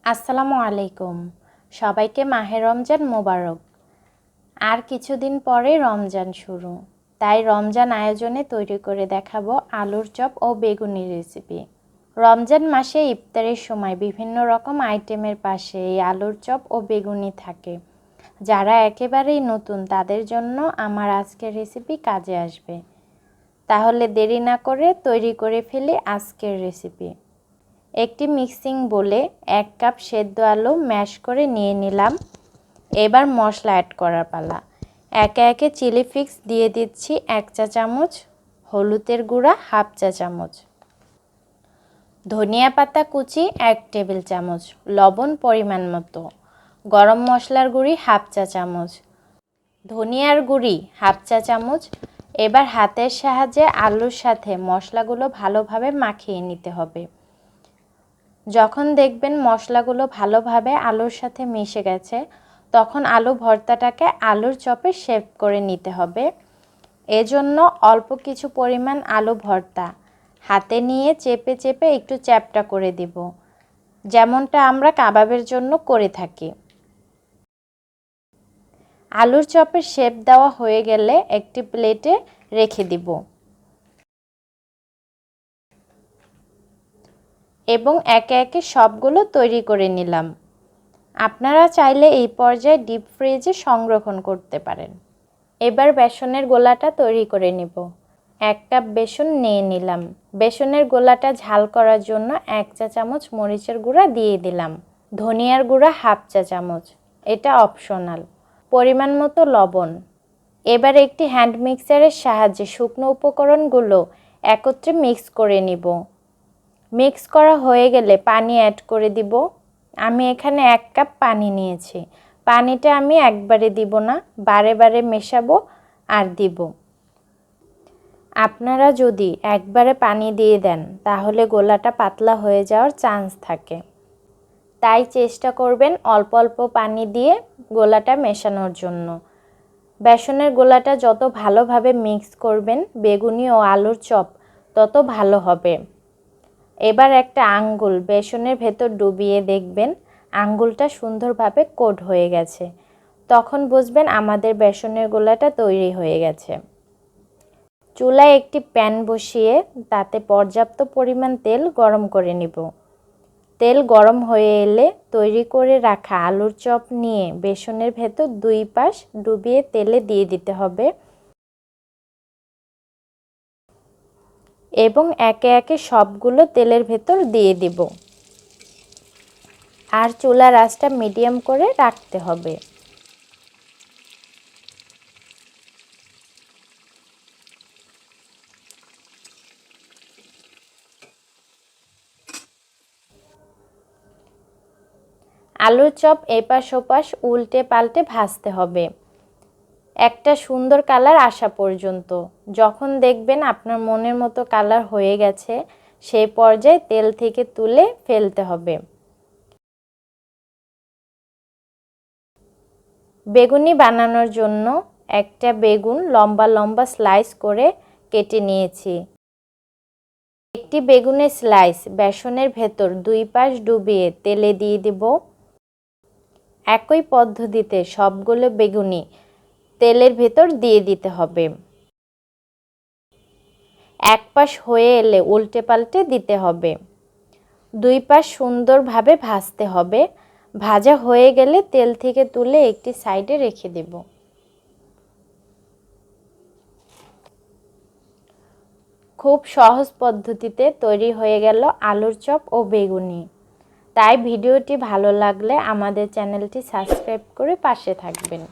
আসসালামু আলাইকুম। সবাইকে মাহে রমজান মোবারক। আর কিছুদিন পরে রমজান শুরু, তাই রমজান আয়োজনে তৈরি করে দেখাবো আলুর চপ ও বেগুনি রেসিপি। রমজান মাসে ইফতারের সময় বিভিন্ন রকম আইটেমের পাশে এই আলুর চপ ও বেগুনি থাকে। যারা একেবারেই নতুন তাদের জন্য আমার আজকের রেসিপি কাজে আসবে। তাহলে দেরি না করে তৈরি করে ফেলি আজকের রেসিপি। একটি মিক্সিং বোলে 1 কাপ সেদ্ধ আলু ম্যাশ করে নিয়ে নিলাম। এবার মশলা অ্যাড করার পালা। একে একে চিলি ফ্লেক্স দিয়ে দিচ্ছি 1 চা চামচ, হলুদের গুঁড়া 1/2 চা চামচ, ধনিয়া পাতা কুচি 1 টেবিল চামচ, লবণ পরিমাণ মতো, গরম মশলার গুঁড়ি 1/2 চা চামচ, ধনিয়ার গুঁড়ি 1/2 চা চামচ। এবার হাতের সাহায্যে আলুর সাথে মশলাগুলো ভালোভাবে মাখিয়ে নিতে হবে। যখন দেখবেন মশলাগুলো ভালোভাবে আলুর সাথে মিশে গেছে, তখন আলু ভর্তাটাকে আলুর চপে শেপ করে নিতে হবে। এজন্য অল্প কিছু পরিমাণ আলু ভর্তা হাতে নিয়ে চেপে চেপে একটু চ্যাপ্টা করে দিব, যেমনটা আমরা কাবাবের জন্য করে থাকি। আলুর চপের শেপ দেওয়া হয়ে গেলে একটি প্লেটে রেখে দিব এবং একে একে সবগুলো তৈরি করে নিলাম। আপনারা চাইলে এই পর্যায়ে ডিপ ফ্রিজে সংরক্ষণ করতে পারেন। এবার বেসনের গোলাটা তৈরি করে নিব। 1 কাপ বেসন নিয়ে নিলাম। বেসনের গোলাটা ঝাল করার জন্য 1 চা চামচ মরিচের গুঁড়া দিয়ে দিলাম, ধনিয়ার গুঁড়া 1/2 চা চামচ, এটা অপশনাল, পরিমাণ মতো লবণ। এবার একটি হ্যান্ড মিক্সারের সাহায্যে শুকনো উপকরণগুলো একত্রে মিক্স করে নিব। মিক্স করা হয়ে গেলে পানি অ্যাড করে দিব। আমি এখানে 1 কাপ পানি নিয়েছি। পানিটা আমি একবারে দিব না, বারে বারে মেশাবো আর দিব। আপনারা যদি একবারে পানি দিয়ে দেন তাহলে গোলাটা পাতলা হয়ে যাওয়ার চান্স থাকে, তাই চেষ্টা করবেন অল্প অল্প পানি দিয়ে গোলাটা মেশানোর জন্য। বেসনের গোলাটা যত ভালোভাবে মিক্স করবেন বেগুনি ও আলুর চপ তত ভালো হবে। এবার একটা আঙ্গুল বেসনের ভেতর ডুবিয়ে দেখবেন আঙ্গুলটা সুন্দরভাবে কোট হয়ে গেছে, তখন বুঝবেন আমাদের বেসনের গোলাটা তৈরি হয়ে গেছে। চুলায় একটি প্যান বসিয়ে তাতে পর্যাপ্ত পরিমাণ তেল গরম করে নিব। তেল গরম হয়ে এলে তৈরি করে রাখা আলুর চপ নিয়ে বেসনের ভেতর 2 পাশ ডুবিয়ে তেলে দিয়ে দিতে হবে এবং একে একে সবগুলো তেলের ভেতর দিয়ে দিব। আর চুলার আঁচটা মিডিয়াম করে রাখতে হবে। আলুর চপ এপাশ ওপাশ উল্টে পাল্টে ভাজতে হবে একটা সুন্দর কালার আসা পর্যন্ত। যখন দেখবেন আপনার মনের মতো কালার হয়ে গেছে, সেই পর্যায়ে তেল থেকে তুলে ফেলতে হবে। বেগুনি বানানোর জন্য একটা বেগুন লম্বা লম্বা স্লাইস করে কেটে নিয়েছি। একটি বেগুনের স্লাইস বেসনের ভেতর 2 পাশ ডুবিয়ে তেলে দিয়ে দিব। একই পদ্ধতিতে সবগুলো বেগুনি তেলের ভেতর দিয়ে দিতে হবে। এক পাশ হয়ে এলে উল্টে পাল্টে দিতে হবে। 2 পাশ সুন্দরভাবে ভাজতে হবে। ভাজা হয়ে গেলে তেল থেকে তুলে একটি সাইডে রেখে দেব। খুব সহজ পদ্ধতিতে তৈরি হয়ে গেল আলুর চপ ও বেগুনি। তাই ভিডিওটি ভালো লাগলে আমাদের চ্যানেলটি সাবস্ক্রাইব করে পাশে থাকবেন।